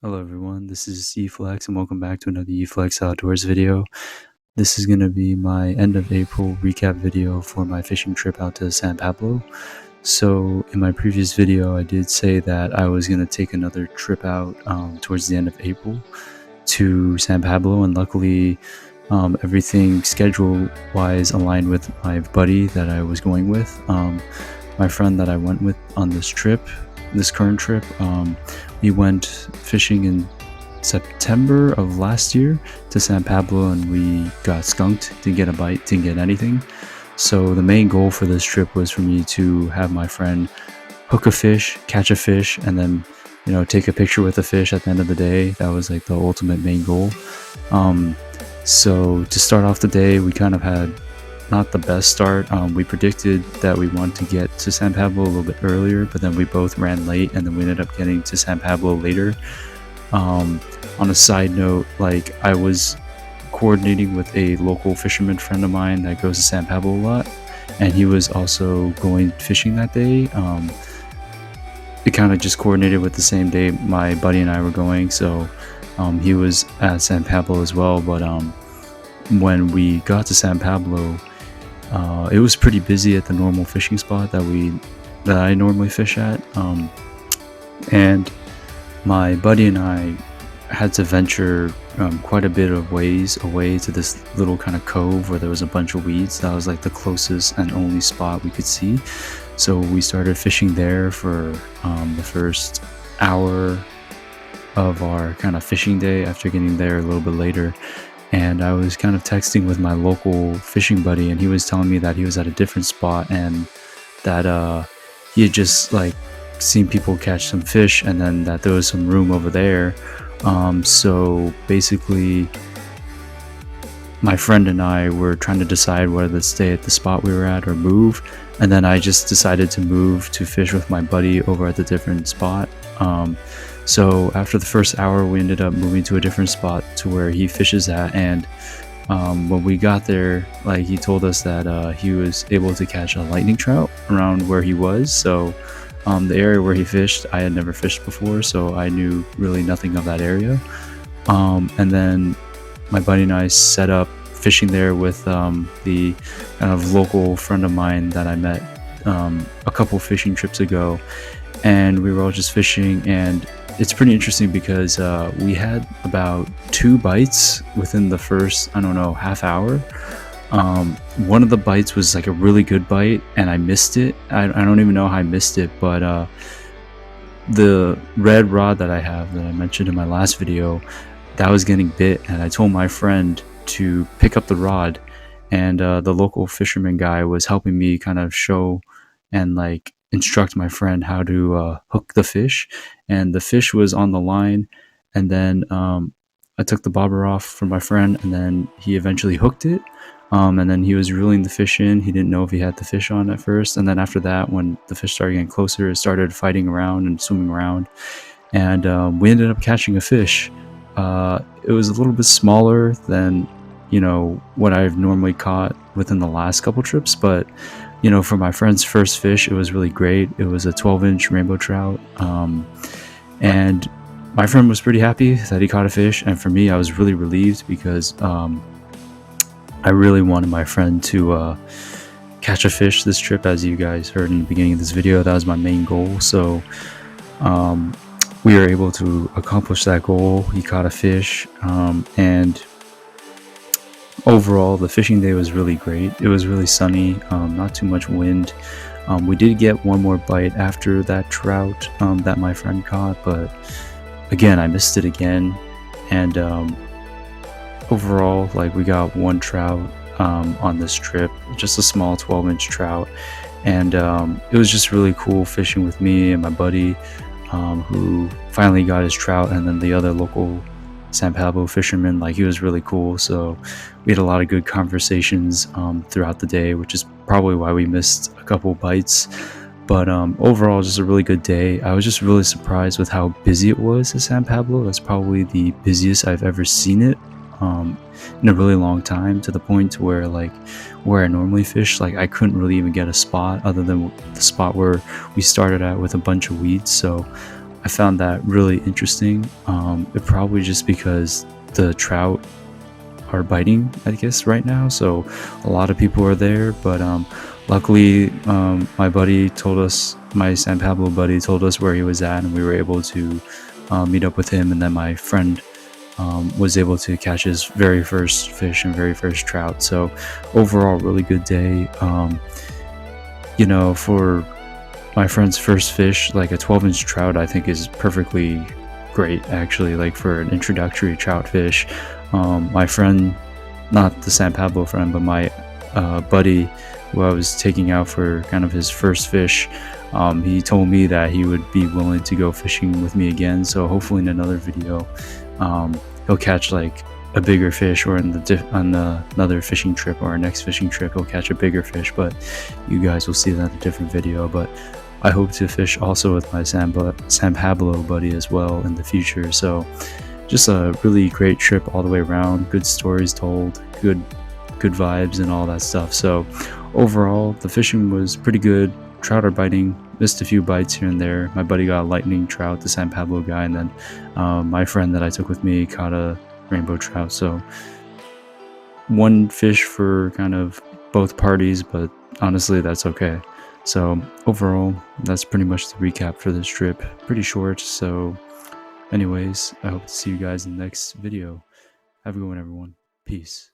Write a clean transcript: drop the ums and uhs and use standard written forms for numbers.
Hello everyone, this is Yeeflex and welcome back to another Yeeflex Outdoors video. This is going to be my end of April recap video for my fishing trip out to San Pablo. So in my previous video I did say that I was going to take another trip out towards the end of April to San Pablo, and luckily everything schedule wise aligned with my buddy that I was going with. My friend that I went with on this current trip, we went fishing in September of last year to San Pablo, and we got skunked, didn't get a bite, didn't get anything. So the main goal for this trip was for me to have my friend hook a fish, catch a fish, and then take a picture with the fish at the end of the day. That was like the ultimate main goal. So to start off the day, we kind of had not the best start. We predicted that we wanted to get to San Pablo a little bit earlier, but then we both ran late, and then we ended up getting to San Pablo later. On a side note, like, I was coordinating with a local fisherman friend of mine that goes to San Pablo a lot, and he was also going fishing that day. It kind of just coordinated with the same day my buddy and I were going, so he was at San Pablo as well. But when we got to San Pablo, it was pretty busy at the normal fishing spot that I normally fish at, and my buddy and I had to venture quite a bit of ways away to this little kind of cove where there was a bunch of weeds. That was like the closest and only spot we could see. So we started fishing there for the first hour of our kind of fishing day after getting there a little bit later. And I was kind of texting with my local fishing buddy, and he was telling me that he was at a different spot and that he had just like seen people catch some fish, and then that there was some room over there. So basically my friend and I were trying to decide whether to stay at the spot we were at or move, and then I just decided to move to fish with my buddy over at the different spot. So after the first hour, we ended up moving to a different spot to where he fishes at, and when we got there, like, he told us that he was able to catch a lightning trout around where he was. So the area where he fished, I had never fished before, so I knew really nothing of that area. And then my buddy and I set up fishing there with the kind of local friend of mine that I met a couple fishing trips ago, and we were all just fishing. And it's pretty interesting because we had about 2 bites within the first, I don't know, half hour. One of the bites was like a really good bite, and I missed it. I don't even know how I missed it, but the red rod that I have that I mentioned in my last video, that was getting bit, and I told my friend to pick up the rod, and the local fisherman guy was helping me kind of show and like instruct my friend how to hook the fish. And the fish was on the line, and then I took the bobber off from my friend, and then he eventually hooked it. And then he was reeling the fish in. He didn't know if he had the fish on at first, and then after that, when the fish started getting closer, it started fighting around and swimming around, and we ended up catching a fish. It was a little bit smaller than what I've normally caught within the last couple trips, but for my friend's first fish, it was really great. It was a 12-inch rainbow trout, and my friend was pretty happy that he caught a fish, and for me, I was really relieved because I really wanted my friend to catch a fish this trip. As you guys heard in the beginning of this video, that was my main goal. So we were able to accomplish that goal. He caught a fish, and overall the fishing day was really great. It was really sunny, not too much wind. We did get one more bite after that trout that my friend caught, but again, I missed it again. And overall, like, we got 1 trout on this trip, just a small 12-inch trout, and it was just really cool fishing with me and my buddy who finally got his trout, and then the other local San Pablo fisherman. Like, he was really cool, so we had a lot of good conversations throughout the day, which is probably why we missed a couple bites. But overall, just a really good day. I was just really surprised with how busy it was at San Pablo. That's probably the busiest I've ever seen it in a really long time, to the point to where, like, where I normally fish, like, I couldn't really even get a spot other than the spot where we started at with a bunch of weeds. So I found that really interesting. It probably just because the trout are biting, I guess, right now, so a lot of people are there. But luckily, my buddy told us, my San Pablo buddy told us where he was at, and we were able to meet up with him. And then my friend was able to catch his very first fish and very first trout. So overall, really good day. For my friend's first fish, like a 12-inch trout, I think is perfectly great, actually, like for an introductory trout fish. My friend, not the San Pablo friend, but my buddy who I was taking out for kind of his first fish, he told me that he would be willing to go fishing with me again. So hopefully in another video, he'll catch like a bigger fish, or another fishing trip or our next fishing trip, he'll catch a bigger fish. But you guys will see that in a different video. But I hope to fish also with my San Pablo buddy as well in the future. So just a really great trip all the way around. Good stories told, good vibes and all that stuff. So overall, the fishing was pretty good. Trout are biting, missed a few bites here and there. My buddy got a lightning trout, the San Pablo guy, and then my friend that I took with me caught a rainbow trout. So one fish for kind of both parties, but honestly, that's okay. So overall, that's pretty much the recap for this trip. Pretty short. So anyways, I hope to see you guys in the next video. Have a good one, everyone. Peace.